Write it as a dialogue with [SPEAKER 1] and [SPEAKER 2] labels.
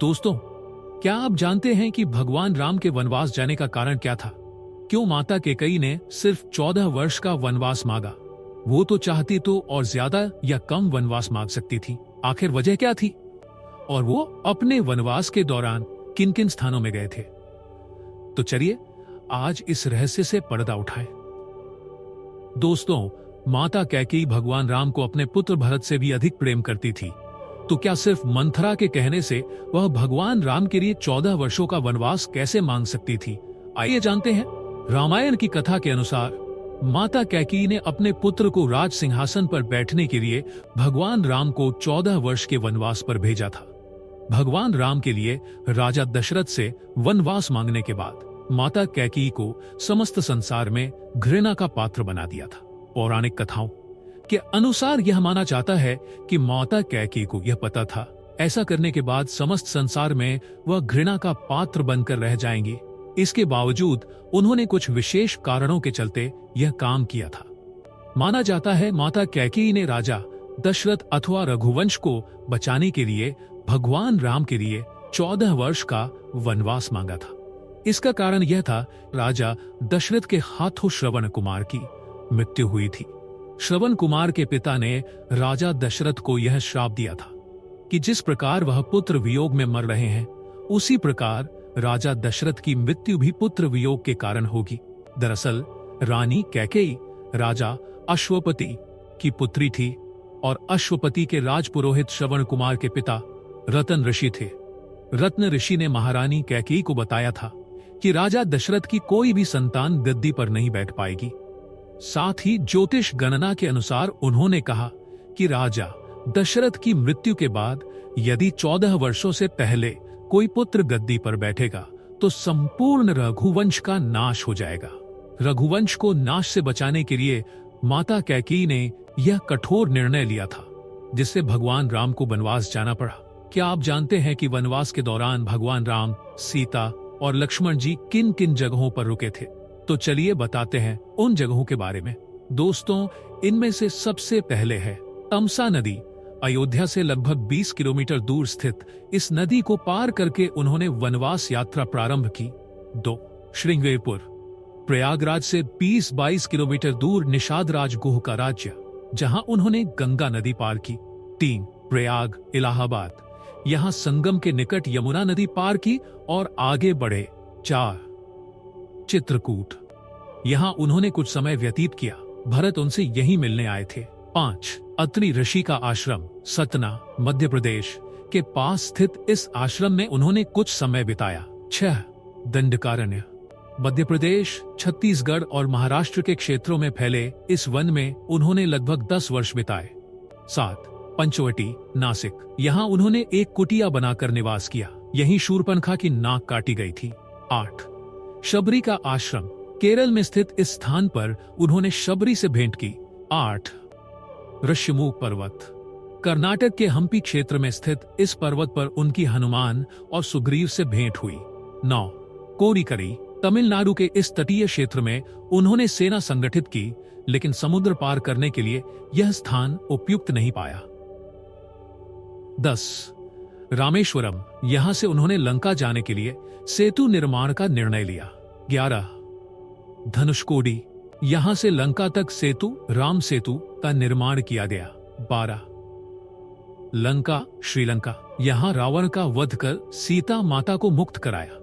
[SPEAKER 1] दोस्तों, क्या आप जानते हैं कि भगवान राम के वनवास जाने का कारण क्या था? क्यों माता कैकेयी ने सिर्फ 14 वर्ष का वनवास मांगा? वो तो चाहती तो और ज्यादा या कम वनवास मांग सकती थी। आखिर वजह क्या थी? और वो अपने वनवास के दौरान किन किन स्थानों में गए थे? तो चलिए आज इस रहस्य से पर्दा उठाएं। दोस्तों, माता कैकेयी भगवान राम को अपने पुत्र भरत से भी अधिक प्रेम करती थी। तो क्या सिर्फ मंथरा के कहने से वह भगवान राम के लिए 14 वर्षों का वनवास कैसे मांग सकती थी? आइए जानते हैं। रामायण की कथा के अनुसार माता कैकेयी ने अपने पुत्र को राज सिंहासन पर बैठने के लिए भगवान राम को 14 वर्ष के वनवास पर भेजा था। भगवान राम के लिए राजा दशरथ से वनवास मांगने के बाद माता कैकेयी को समस्त संसार में घृणा का पात्र बना दिया था। पौराणिक कथाओं के अनुसार यह माना जाता है कि माता कैकेयी को यह पता था ऐसा करने के बाद समस्त संसार में वह घृणा का पात्र बनकर रह जाएंगी। इसके बावजूद उन्होंने कुछ विशेष कारणों के चलते यह काम किया था। माना जाता है माता कैकेयी ने राजा दशरथ अथवा रघुवंश को बचाने के लिए भगवान राम के लिए 14 वर्ष का वनवास मांगा था। इसका कारण यह था, राजा दशरथ के हाथों श्रवण कुमार की मृत्यु हुई थी। श्रवण कुमार के पिता ने राजा दशरथ को यह श्राप दिया था कि जिस प्रकार वह पुत्र वियोग में मर रहे हैं, उसी प्रकार राजा दशरथ की मृत्यु भी पुत्र वियोग के कारण होगी। दरअसल रानी कैकेयी राजा अश्वपति की पुत्री थी और अश्वपति के राजपुरोहित श्रवण कुमार के पिता रतन ऋषि थे। रत्न ऋषि ने महारानी कैकेयी को बताया था कि राजा दशरथ की कोई भी संतान गद्दी पर नहीं बैठ पाएगी। साथ ही ज्योतिष गणना के अनुसार उन्होंने कहा कि राजा दशरथ की मृत्यु के बाद यदि 14 वर्षों से पहले कोई पुत्र गद्दी पर बैठेगा तो संपूर्ण रघुवंश का नाश हो जाएगा। रघुवंश को नाश से बचाने के लिए माता कैकेयी ने यह कठोर निर्णय लिया था, जिससे भगवान राम को वनवास जाना पड़ा। क्या आप जानते हैं कि वनवास के दौरान भगवान राम, सीता और लक्ष्मण जी किन किन जगहों पर रुके थे? तो चलिए बताते हैं उन जगहों के बारे में। दोस्तों, इनमें से सबसे पहले है तमसा नदी। अयोध्या से लगभग 20 किलोमीटर दूर स्थित इस नदी को पार करके उन्होंने वनवास यात्रा प्रारंभ की। 2. श्रृंगेरपुर। प्रयागराज से 20-22 किलोमीटर दूर निषाद राजगुह का राज्य, जहां उन्होंने गंगा नदी पार की। 3. प्रयाग, इलाहाबाद। यहां संगम के निकट यमुना नदी पार की और आगे बढ़े। 4. चित्रकूट। यहां उन्होंने कुछ समय व्यतीत किया। भरत उनसे यहीं मिलने आए थे। 5. अत्रि ऋषि का आश्रम, सतना, मध्य प्रदेश के पास स्थित इस आश्रम में उन्होंने कुछ समय बिताया। 6. दंडकारण्य। मध्य प्रदेश, छत्तीसगढ़ और महाराष्ट्र के क्षेत्रों में फैले इस वन में उन्होंने लगभग 10 वर्ष बिताए। 7. पंचवटी, नासिक। यहाँ उन्होंने एक कुटिया बनाकर निवास किया। यहीं शूर्पणखा की नाक काटी गई थी। 8. शबरी का आश्रम। केरल में स्थित इस स्थान पर उन्होंने शबरी से भेंट की। 8. ऋष्यमुख पर्वत। कर्नाटक के हम्पी क्षेत्र में स्थित इस पर्वत पर उनकी हनुमान और सुग्रीव से भेंट हुई। 9. कोरीकरी। तमिलनाडु के इस तटीय क्षेत्र में उन्होंने सेना संगठित की, लेकिन समुद्र पार करने के लिए यह स्थान उपयुक्त नहीं पाया। 10. रामेश्वरम। यहां से उन्होंने लंका जाने के लिए सेतु निर्माण का निर्णय लिया। 11. धनुषकोडी। यहां से लंका तक सेतु, राम सेतु का निर्माण किया गया। 12. लंका, श्रीलंका। यहां रावण का वध कर सीता माता को मुक्त कराया।